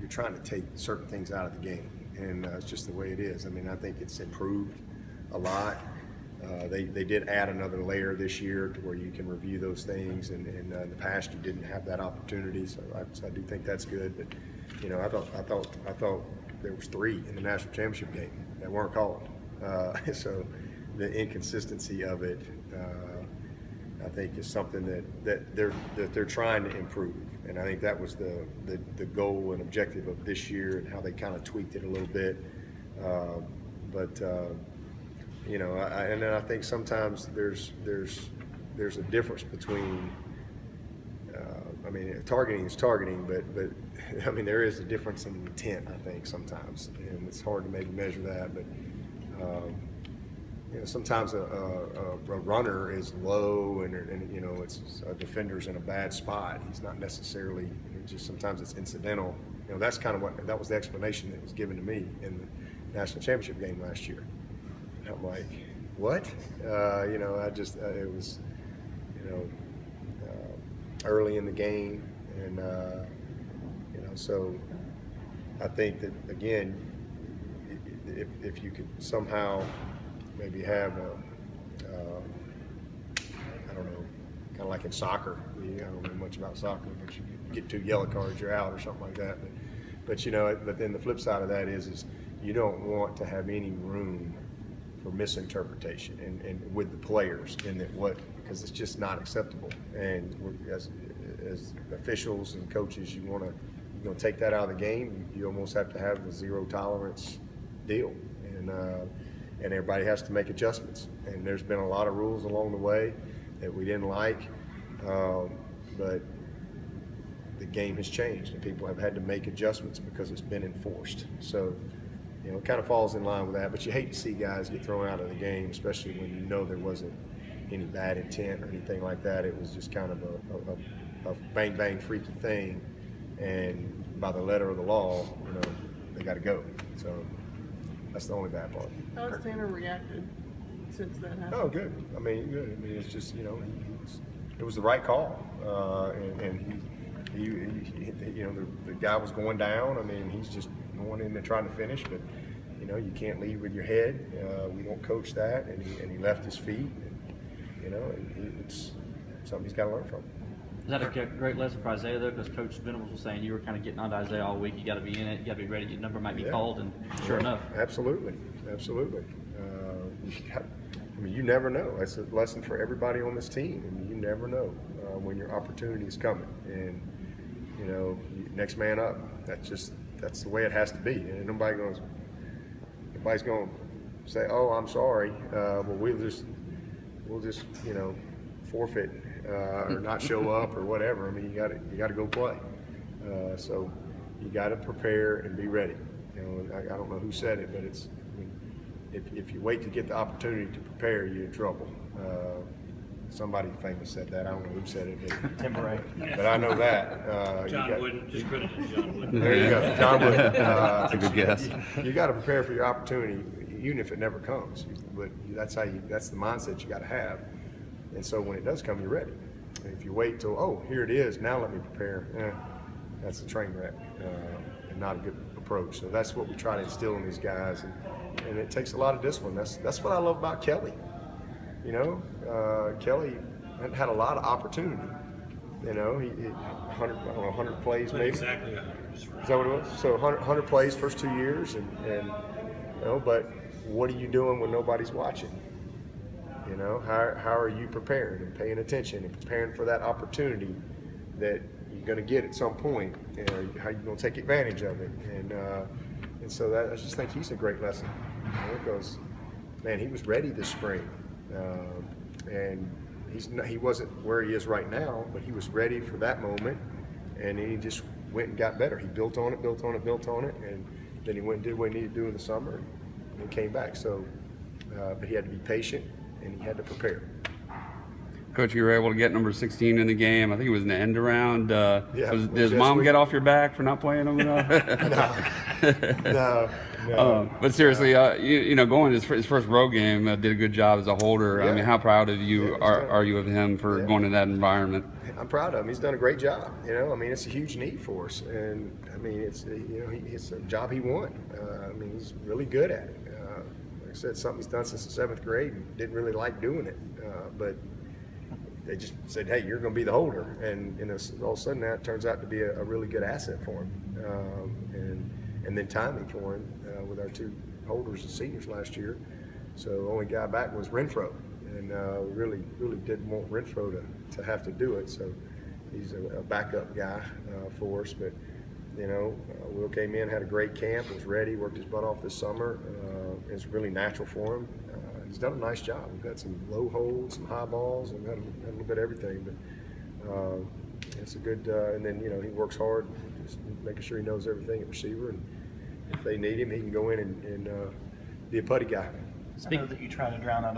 you're trying to take certain things out of the game, and it's just the way it is. I mean, I think it's improved a lot. They did add another layer this year to where you can review those things, and in the past you didn't have that opportunity. So I do think that's good. But you know, I thought there was 3 in the national championship game that weren't called. So the inconsistency of it, I think, is something that they're trying to improve. And I think that was the goal and objective of this year, and how they kind of tweaked it a little bit. You know, and then I think sometimes there's a difference between. I mean, targeting is targeting, but I mean, there is a difference in intent, I think, sometimes, and it's hard to maybe measure that. But you know, sometimes a runner is low, and you know, it's a defender's in a bad spot. He's not necessarily, just sometimes it's incidental. You know, that's kind of that was the explanation that was given to me in the national championship game last year. And I'm like, what? You know, it was, you know, early in the game, and you know, so I think that, again, if you could somehow maybe have I don't know, kind of like in soccer. I don't know much about soccer, but you get 2 yellow cards, you're out, or something like that. But you know, but then the flip side of that is you don't want to have any room for misinterpretation and with the players, and because it's just not acceptable. And as officials and coaches, you want to take that out of the game. You almost have to have a 0 tolerance deal, and everybody has to make adjustments. And there's been a lot of rules along the way that we didn't like, but the game has changed, and people have had to make adjustments because it's been enforced. So, you know, it kind of falls in line with that. But you hate to see guys get thrown out of the game, especially when you know there wasn't any bad intent or anything like that. It was just kind of a bang bang freaky thing, and by the letter of the law, you know, they got to go. So that's the only bad part. How has Tanner reacted since that happened? Oh, good. I mean, good. I mean, it's just, you know, it was the right call, and he you know, the guy was going down. I mean, he's just going in and trying to finish, but you know, you can't leave with your head. We don't coach that, and he left his feet. And, you know, it's something he's got to learn from. Is that a great lesson for Isaiah, though? Because Coach Venables was saying you were kind of getting on to Isaiah all week. You got to be in it. You got to be ready. Your number might be called, and sure enough. Absolutely. I mean, you never know. That's a lesson for everybody on this team. I mean, you never know when your opportunity is coming, and you know, next man up. That's the way it has to be. And nobody's going to say, "Oh, I'm sorry. Well, we'll just you know, forfeit or not show up or whatever." I mean, you got to go play. So you got to prepare and be ready. You know, I don't know who said it, but it's, I mean, if you wait to get the opportunity to prepare, you're in trouble. Somebody famous said that. I don't know who said it, but I know that. John Wooden, just credit to John Wooden. There you go, John Wooden. That's a good guess. You got to prepare for your opportunity, even if it never comes. But that's the mindset you got to have. And so when it does come, you're ready. And if you wait till, oh, here it is, now let me prepare, that's a train wreck and not a good approach. So that's what we try to instill in these guys, and it takes a lot of discipline. That's what I love about Kelly. You know, Kelly had a lot of opportunity. You know, he 100 plays maybe. Exactly 100. Is that what it was? So 100 plays first 2 years, and you know, but what are you doing when nobody's watching? You know, how are you preparing and paying attention and preparing for that opportunity that you're going to get at some point? You know, how you going to take advantage of it? And so that, I just think he's a great lesson, you know, because man, he was ready this spring, and he wasn't where he is right now, but he was ready for that moment, and then he just went and got better. He built on it, and then he went and did what he needed to do in the summer, and came back. So, but he had to be patient, and he had to prepare. Coach, you were able to get number 16 in the game. I think it was an end around. Yeah, Does mom get off your back for not playing him enough? No, No, no. But seriously, you know, going his first road game, did a good job as a holder. I Yeah. mean, how proud of you Yeah, are you of him for going to that environment? I'm proud of him. He's done a great job. You know, I mean, it's a huge need for us, and I mean, it's it's a job he won. I mean, he's really good at it. Like I said, something he's done since the 7th grade, and didn't really like doing it, but they just said, "Hey, you're going to be the holder," and all of a sudden that turns out to be a really good asset for him, and then timing for him with our 2 holders as seniors last year. So the only guy back was Renfro, and we really didn't want Renfro to have to do it. So he's a backup guy for us. But you know, Will came in, had a great camp, was ready, worked his butt off this summer. It's really natural for him. He's done a nice job. We've had some low holds, some high balls, and had a little bit of everything. But it's a good. And then you know he works hard, just making sure he knows everything at receiver. And if they need him, he can go in and be a putty guy. I know that you try to drown out